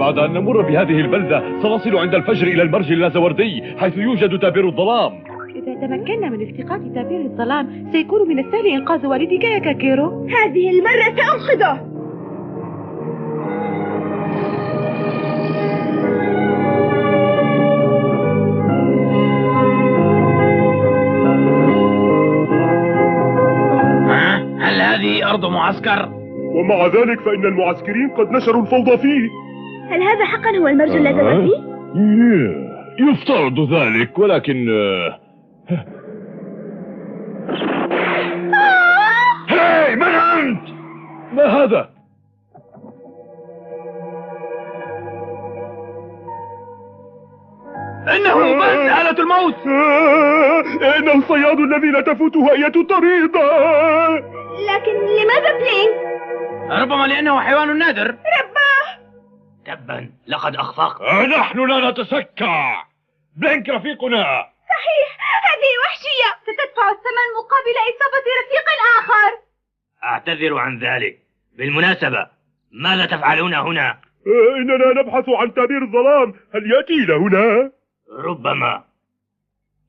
بعد أن نمر بهذه البلدة سنصل عند الفجر إلى المرج اللازوردي حيث يوجد تابير الظلام. إذا تمكنا من التقاط تابير الظلام سيكون من السهل إنقاذ والدك يا كاكيرو. هذه المرة سأنقذه. هل هذه أرض معسكر؟ ومع ذلك فإن المعسكرين قد نشروا الفوضى فيه. هل هذا حقا هو المرج اللازوردي؟ يفترض ذلك، ولكن هاي، من أنت؟ ما هذا؟ إنه مسألة الموت. إنه الصياد الذي لا تفوته أي طريقة. لكن لماذا بلينك؟ ربما لأنه حيوان نادر. رباه. تبا، لقد أخفقت. نحن لا نتسكع. بلينك رفيقنا. صحيح، هذه وحشية. ستدفع الثمن مقابل إصابة رفيق آخر. أعتذر عن ذلك. بالمناسبة، ماذا تفعلون هنا؟ إننا نبحث عن تابير الظلام. هل يأتي إلى هنا؟ ربما.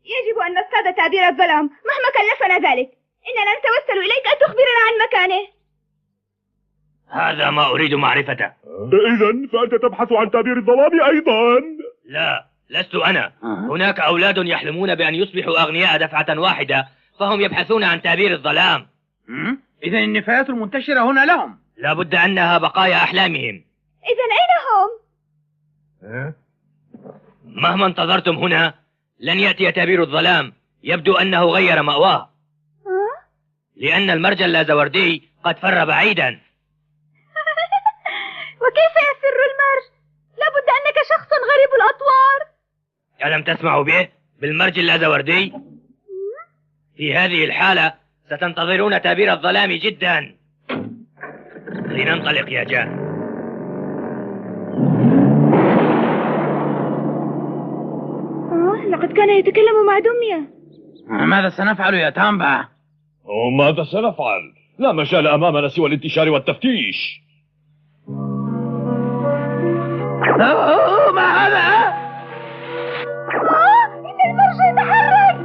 يجب أن نصطاد تابير الظلام مهما كلفنا ذلك. إننا نتوسل إليك أن تخبرنا عن مكانه. هذا ما أريد معرفته. إذن فأنت تبحث عن تابير الظلام أيضا؟ لا، لست أنا. هناك أولاد يحلمون بأن يصبحوا أغنياء دفعة واحدة، فهم يبحثون عن تابير الظلام. إذن النفايات المنتشرة هنا لهم. لا بد أنها بقايا أحلامهم. إذن أين هم؟ مهما انتظرتم هنا لن يأتي تابير الظلام. يبدو أنه غير مأواه، لأن المرج اللازوردي قد فر بعيدا. وكيف يفر المرج؟ لابد أنك شخص غريب الأطوار. ألم تسمعوا به؟ بالمرج اللازوردي؟ في هذه الحالة ستنتظرون تابير الظلام جدا. لننطلق يا جان. لقد كان يتكلم مع دمية. ماذا سنفعل يا تامبا؟ ماذا سنفعل؟ لا مجال أمامنا سوى الانتشار والتفتيش. ما هذا؟ إن المرج يتحرك.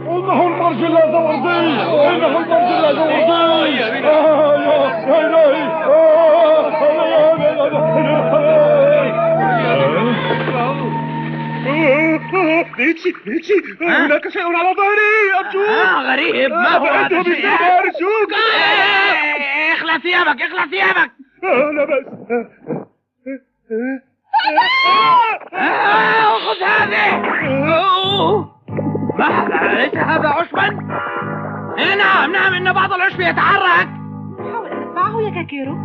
إنه المرج اللازوردي. إنه المرج اللازوردي. ليتشي هناك شيء على ظهري أرجوك. غريب، ما هو هذا الشيء؟ أرجوك. اخلع ثيابك، اخلع ثيابك. لا بأس. خذ هذه. ما هذا؟ ليس هذا عشبا؟ نعم، إن بعض العشب يتحرك. حاول أن تتبعه يا كاكيرو.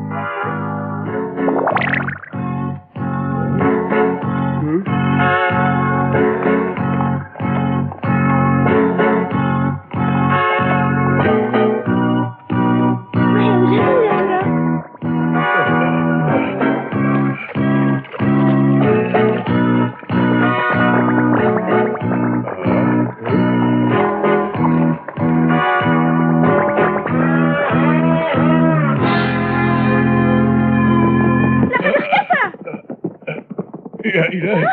يا إلهي.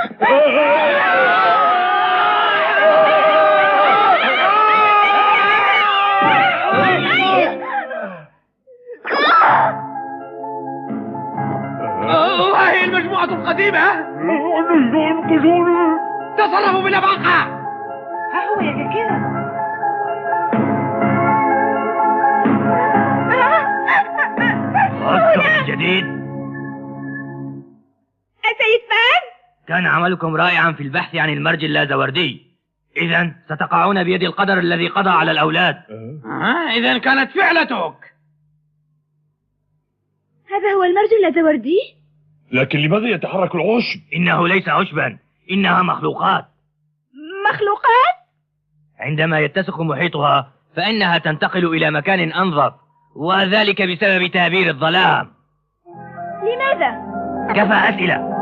هذه المجموعة القديمة. انقذوني. تصرفوا بلباقة. ها هو يا كاكيرو. عدتم جديد. السيد فان؟ كان عملكم رائعا في البحث عن المرج اللازوردي. إذن ستقعون بيد القدر الذي قضى على الأولاد. إذن كانت فعلتك. هذا هو المرج اللازوردي؟ لكن لماذا يتحرك العشب؟ إنه ليس عشبا، إنها مخلوقات. مخلوقات؟ عندما يتسخ محيطها فإنها تنتقل إلى مكان أنظف، وذلك بسبب تابير الظلام. لماذا؟ كفى أسئلة.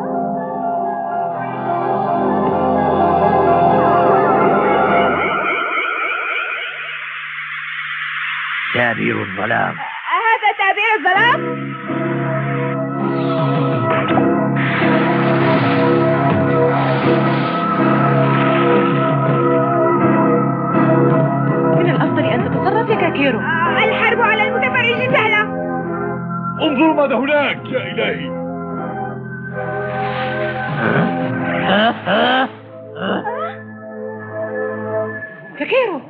تابير الظلام. هذا تابير الظلام؟ ماذا هناك يا إلهي؟ كاكيرو.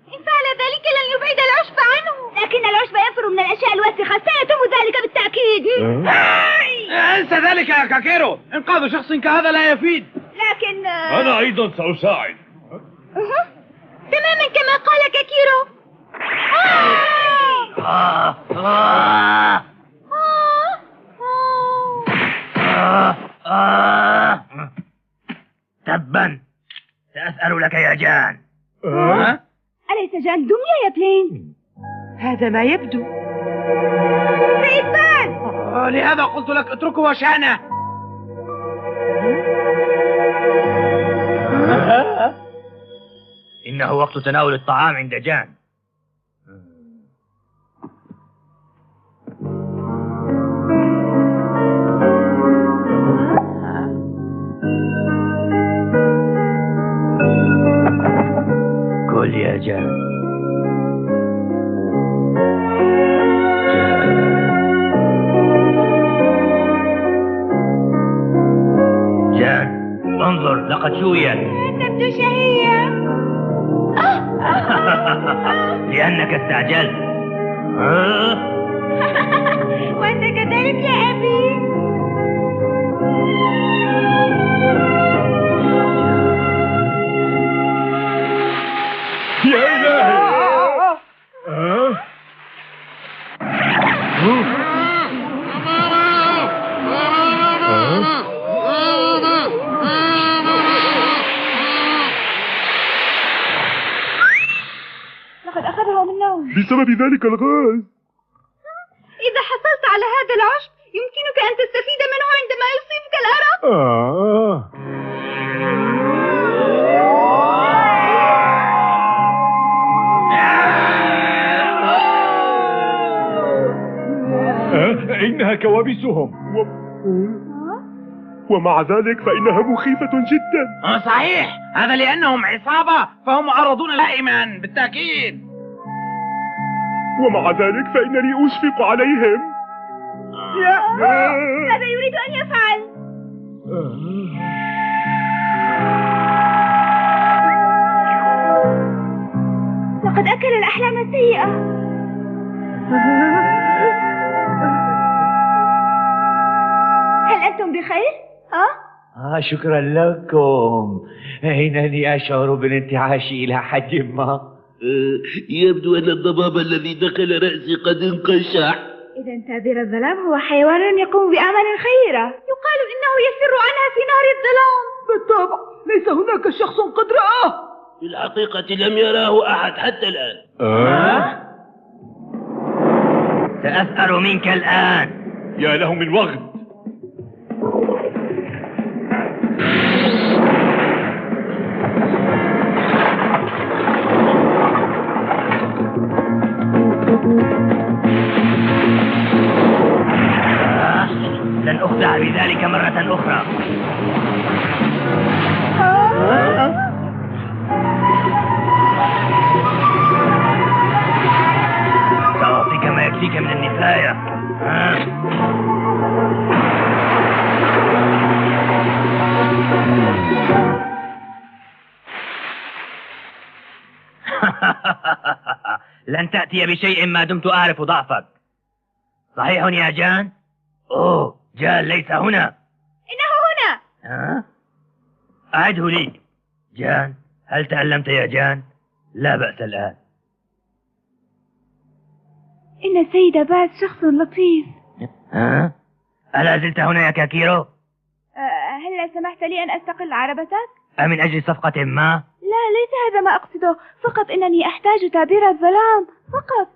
إن فعل ذلك لن يبعد العشب عنه، لكن العشب ينفر من الأشياء الوسخة، سيتم ذلك بالتأكيد. انسى ذلك يا كاكيرو، انقاذ شخص كهذا لا يفيد. لكن أنا أيضا سأساعد. تماما كما قال كاكيرو. تبا، سأسأل لك يا جان. أليس جان دمية يا بلين؟ هذا ما يبدو. سيدان! لهذا قلت لك اتركه وشأنه. إنه وقت تناول الطعام عند جان. كل يا جان. جان، انظر لقد شويت. تبدو شهية. لأنك استعجلت. وأنت كذلك يا أبي. يا إلهي. لقد أخذه من النوم. بسبب ذلك الغاز. إذا حصلت على هذا العشب يمكنك أن تستفيد منه عندما يصيبك الأرق. إنها كوابيسهم. ومع ذلك فإنها مخيفة جدا. صحيح، هذا لأنهم عصابة فهم معرضون دائما بالتأكيد. ومع ذلك فإنني أشفق عليهم. ماذا يريد أن يفعل؟ لقد أكل الأحلام السيئة. هل أنتم بخير؟ شكرا لكم. إنني أشعر بالانتعاش إلى حد ما. يبدو أن الضباب الذي دخل رأسي قد انقشع. إذا تعبير الظلام هو حيوان يقوم بأعمال خيرة، يقال إنه يفر عنها في نار الظلام. بالطبع، ليس هناك شخص قد رآه. في الحقيقة لم يراه أحد حتى الآن. سأسأل منك الآن. يا له من وغد. لن أخدع بذلك مرة أخرى. سأعطيك ما يكفيك من النفاية. لن تأتي بشيء ما دمت أعرف ضعفك. صحيح يا جان؟ أوه، جان ليس هنا. إنه هنا. أعده لي. جان، هل تألمت يا جان؟ لا بأس الآن. إن السيد باز شخص لطيف. ألا زلت هنا يا كاكيرو؟ هل سمحت لي أن أستقل عربتك؟ أمن أجل صفقة ما؟ لا، ليس هذا ما أقصده، فقط إنني أحتاج تعبير الظلام فقط.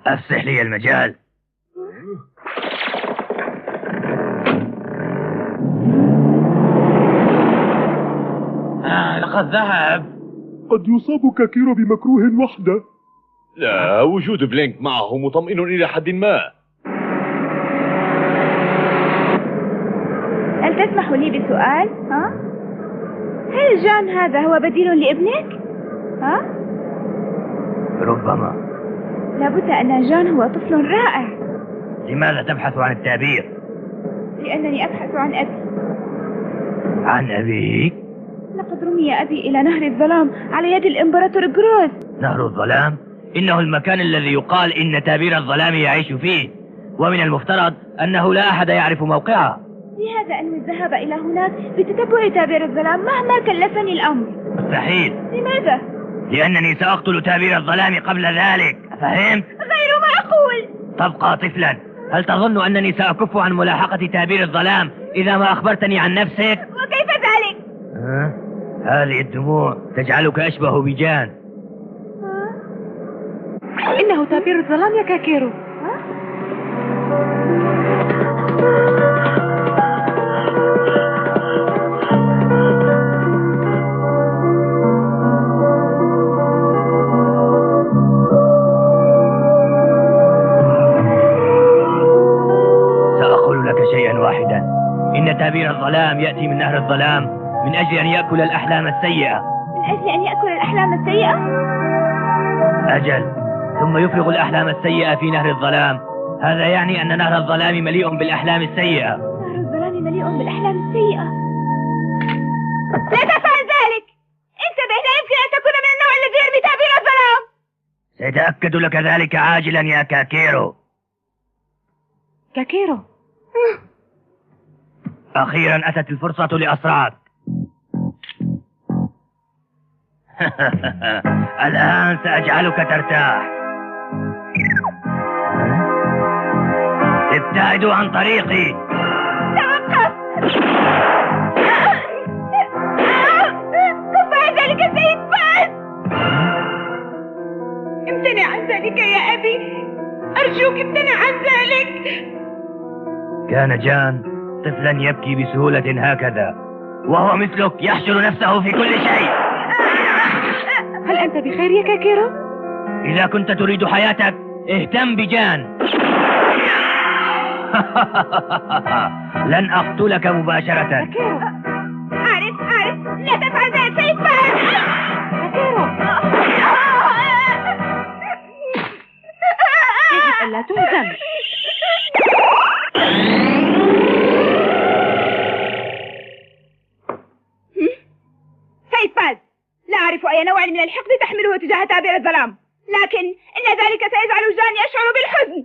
أفسح لي المجال. لقد ذهب. قد يصاب كاكيرو بمكروه وحده. لا، وجود بلينك معه مطمئن إلى حد ما. هل تسمح لي بسؤال؟ هل جان هذا هو بديل لابنك؟ ها؟ ربما. لابد أن جان هو طفل رائع. لماذا تبحث عن التعبير؟ لأنني أبحث عن أبي. عن أبيك؟ لقد رمي أبي إلى نهر الظلام على يد الإمبراطور جروز. نهر الظلام؟ إنه المكان الذي يقال إن تابير الظلام يعيش فيه، ومن المفترض أنه لا أحد يعرف موقعه. لهذا أنوي الذهاب إلى هناك بتتبع تابير الظلام مهما كلفني الأمر. مستحيل. لماذا؟ لأنني سأقتل تابير الظلام قبل ذلك، فهمت؟ غير معقول. تبقى طفلا. هل تظن أنني سأكف عن ملاحقة تابير الظلام إذا ما أخبرتني عن نفسك؟ وكيف ذلك؟ هذه الدموع تجعلك أشبه بجان. إنه تابير الظلام يا كاكيرو. سأقول لك شيئا واحدا، إن تابير الظلام يأتي من نهر الظلام من أجل أن يأكل الأحلام السيئة. من أجل أن يأكل الأحلام السيئة؟ أجل، ثم يفرغ الأحلام السيئة في نهر الظلام. هذا يعني أن نهر الظلام مليء بالأحلام السيئة. نهر الظلام مليء بالأحلام السيئة. لا تفعل ذلك! انتبه، لا يمكن أن تكون من النوع الذي يرمي تابير الظلام. سيتأكد لك ذلك عاجلا يا كاكيرو. كاكيرو، أخيرا أتت الفرصة لأسرعك. الآن سأجعلك ترتاح. ابتعدوا عن طريقي. توقف! كف عن ذلك سيد فاز! امتنع عن ذلك يا أبي، أرجوك امتنع عن ذلك. كان جان طفلا يبكي بسهولة هكذا، وهو مثلك يحشر نفسه في كل شيء. هل أنت بخير يا كاكيرو؟ إذا كنت تريد حياتك اهتم بجان. لن أقتلك مباشرة. كاكيرو، أعرف لا تفعل ذلك سيد فاز! كاكيرو، يجب ألا تهزم. سيد فاز، لا أعرف أي نوع من الحقد تحمله تجاه تابير الظلام، لكن إن ذلك سيجعل جان يشعر بالحزن.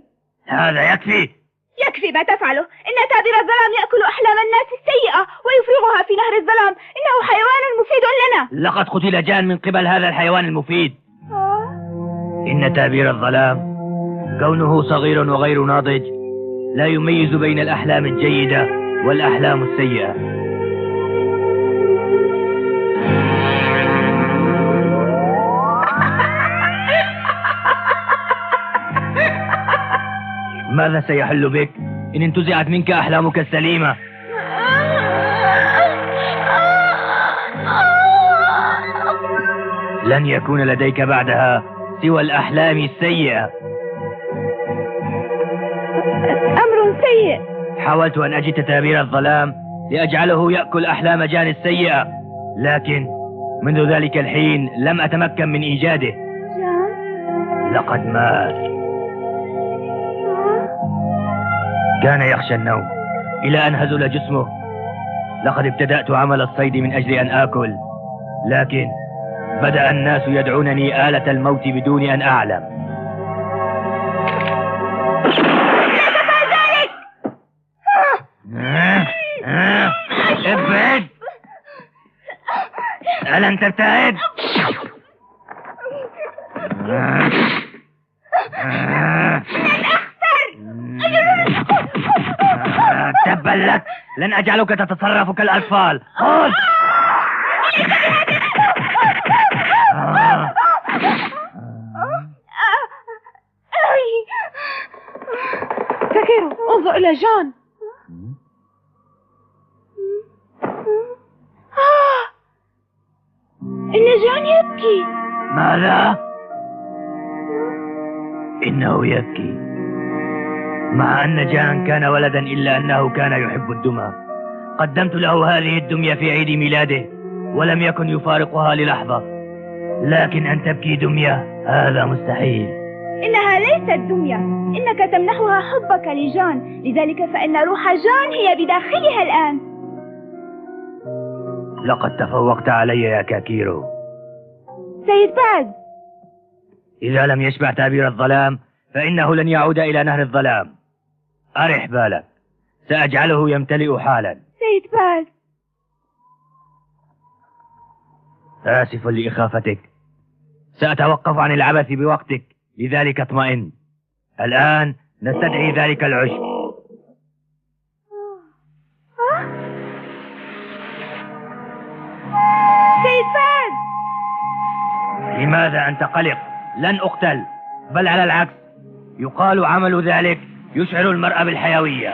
هذا يكفي. يكفي ما تفعله. إن تابير الظلام يأكل أحلام الناس السيئة ويفرغها في نهر الظلام. إنه حيوان مفيد لنا. لقد قتل جان من قبل هذا الحيوان المفيد. إن تابير الظلام كونه صغير وغير ناضج لا يميز بين الأحلام الجيدة والأحلام السيئة. ماذا سيحل بك إن انتزعت منك أحلامك السليمة؟ لن يكون لديك بعدها سوى الأحلام السيئة. أمر سيء. حاولت أن أجد تابير الظلام لأجعله يأكل أحلام جان السيئة، لكن منذ ذلك الحين لم أتمكن من إيجاده. جان؟ لقد مات. كان يخشى النوم إلى أن هزل جسمه. لقد ابتدأت عمل الصيد من أجل أن آكل، لكن بدأ الناس يدعونني آلة الموت بدون أن أعلم. لا تفعل ذلك! ابعد! ألن تبتعد؟ تبا لك، لن أجعلك تتصرف كالأطفال. خذ! كاكيرو، انظر إلى جان. إن جان يبكي. ماذا؟ إنه يبكي، مع أن جان كان ولدا إلا أنه كان يحب الدمى. قدمت له هذه الدمية في عيد ميلاده ولم يكن يفارقها للحظة، لكن أن تبكي دمية هذا مستحيل. إنها ليست دمية، إنك تمنحها حبك لجان، لذلك فإن روح جان هي بداخلها الآن. لقد تفوقت علي يا كاكيرو. سيد باز، إذا لم يشبع تعبير الظلام فإنه لن يعود إلى نهر الظلام. أرح بالك، سأجعله يمتلئ حالا. سيد باز، آسف لإخافتك، سأتوقف عن العبث بوقتك، لذلك اطمئن. الآن نستدعي ذلك العشب. سيد باز، لماذا أنت قلق؟ لن أقتل، بل على العكس، يقال عمل ذلك يشعر المرء بالحيوية.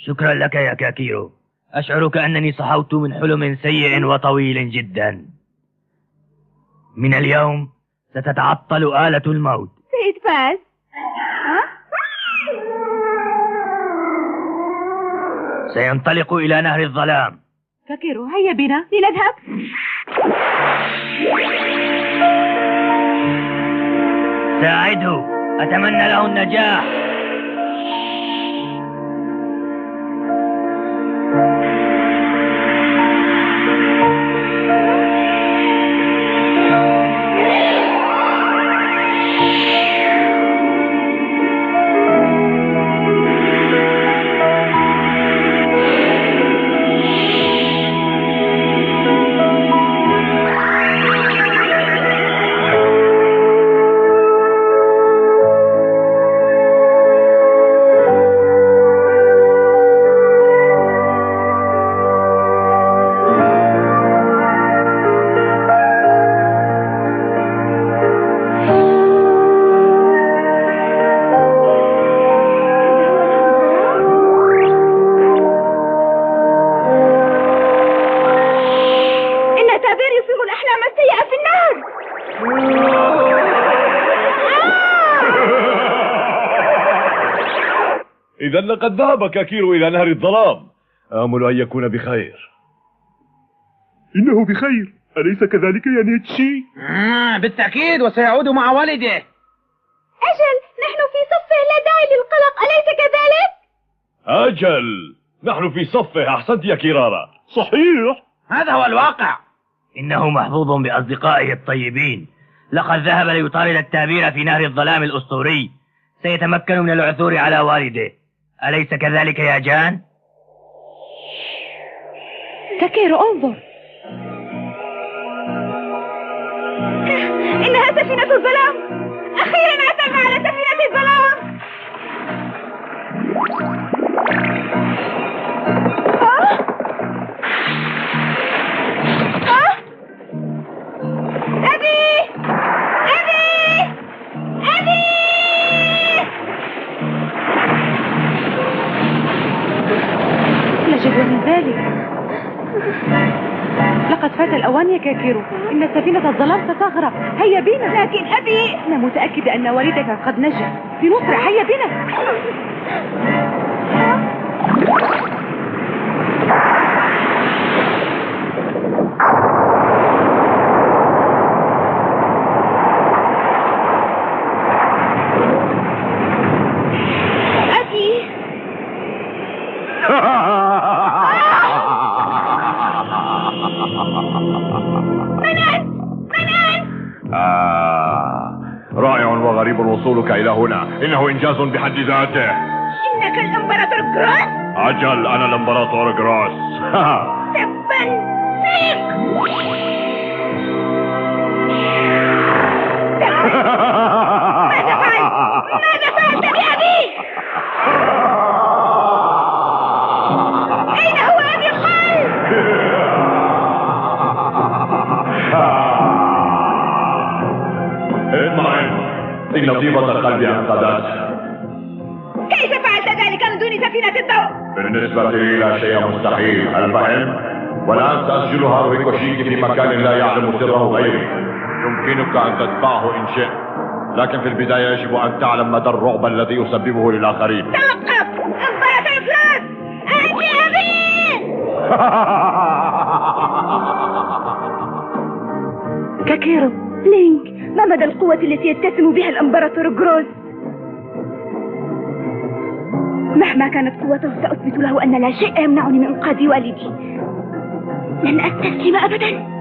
شكرا لك يا كاكيرو، أشعر كأنني صحوت من حلم سيء وطويل جدا. من اليوم ستتعطل آلة الموت. سيد باز، سينطلق إلى نهر الظلام. كاكيرو هيا بنا لنذهب. ساعده، أتمنى له النجاح. إذا لقد ذهب كاكيرو إلى نهر الظلام. آمل أن يكون بخير. إنه بخير، أليس كذلك يا نيتشي؟ بالتأكيد، وسيعود مع والده. أجل، نحن في صفه، لا داعي للقلق، أليس كذلك؟ أجل، نحن في صفه. أحسنت يا كيرارا. صحيح، هذا هو الواقع. إنه محظوظ بأصدقائه الطيبين. لقد ذهب ليطارد التابير في نهر الظلام الأسطوري. سيتمكن من العثور على والده، أليس كذلك يا جان؟ كاكيرو انظر، إنها سفينة الظلام. أخيرا عثرنا على سفينة الظلام. أبي، أبي، أبي. لا جدوى من ذلك. لقد فات الأوان يا كاكيرو، إن سفينة الظلام ستغرق. هيا بنا. لكن أبي، أنا متأكدة أن والدك قد نجا. لنسرع، هيا بنا. أبي. رائع وغريب وصولك إلى هنا. إنه إنجاز بحد ذاته. إنك الإمبراطور جراس. أجل، أنا الإمبراطور جراس. تبا ليك. ماذا فعلت؟ ماذا فعلت؟ إن طيبة القلب أنقذته. كيف فعلت ذلك من دون سفينة الضوء؟ بالنسبة لي لا شيء مستحيل، هل فهم؟ والآن سأسجل هاروهي شيكي في مكان لا يعلم سره غيري. يمكنك أن تتبعه إن شئت، لكن في البداية يجب أن تعلم مدى الرعب الذي يسببه للآخرين. توقف! انطلق الإفلاس! أنت أبي! كاكيرو، لينك، ما مدى القوة التي يتسم بها الإمبراطور جروز؟ مهما كانت قوته سأثبت له أن لا شيء يمنعني من إنقاذ والدي. لن أستسلم أبدا.